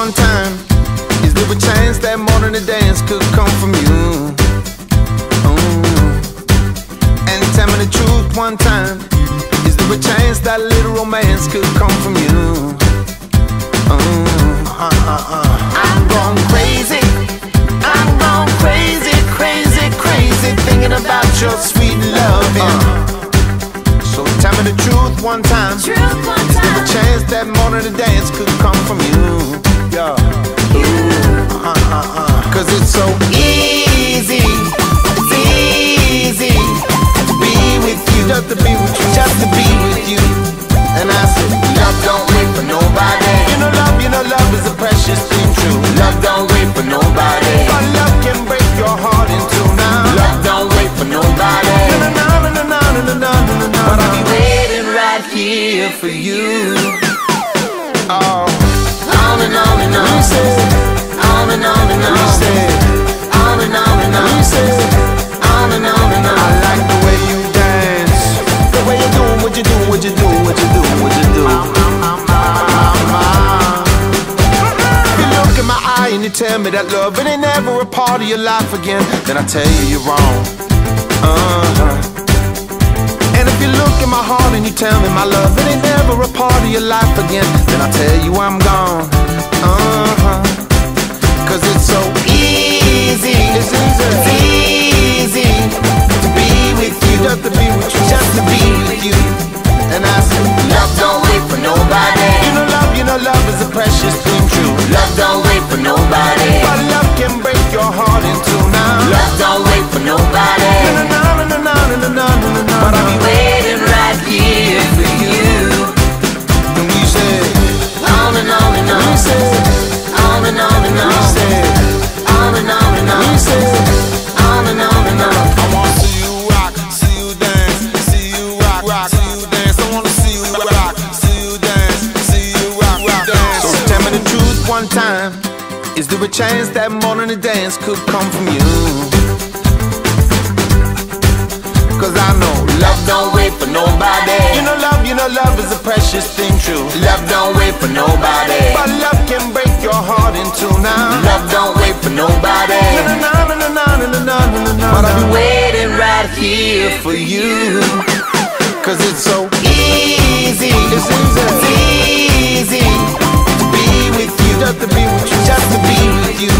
one time? Is there a chance that more than a dance could come from you? And tell me the truth one time. Is there a chance that little romance could come from you? I'm going crazy. I'm going crazy, crazy, crazy, thinking about your sweet loving. So tell me the truth one time. Is there a chance that more than a dance could come from you? Yeah. Cause it's so easy. It's easy to be with you, just to be with you, just to be with you. And I said, love don't wait for nobody. You know love is a precious thing, true. Love don't wait for nobody. But love can break your heart in two now. Love don't wait for nobody. But I'll be waiting right here for you. Oh, on and on and on. On and on and on. On and on and on. On and on and on. I like the way you dance, the way you do what you do, what you do, what you do, what you do. If you look in my eye and you tell me that love it ain't never a part of your life again, then I tell you you're wrong. And if you look in my heart and you tell me my love it ain't never a part of your life again, then I tell you I'm gone. Cause it's so easy. It's easy to be with you, just to be with you, just to be with you. And I said, love don't wait for nobody. You know love is a precious thing, true. Love don't wait for nobody. But love can break your heart in two now. Love don't wait for nobody. But I'll be waiting right here for you. And we said, on and on and on. We said, on and on and on. We said, on and on and on. We said, on and on and on. I wanna see you rock, see you dance, see you rock, rock, see you dance. I wanna see you rock, see you dance, see you rock, rock, dance. So tell me the truth one time. Is there a chance that more than a dance could come from you? Cause I know love don't wait for nobody. You know love is a precious thing, true. Love don't wait for nobody. But love can break your heart in two now. Love don't wait for nobody. But I'll be waiting right here for you. Cause it's so easy. It's easy to be with you, just to be with you, just to be with you.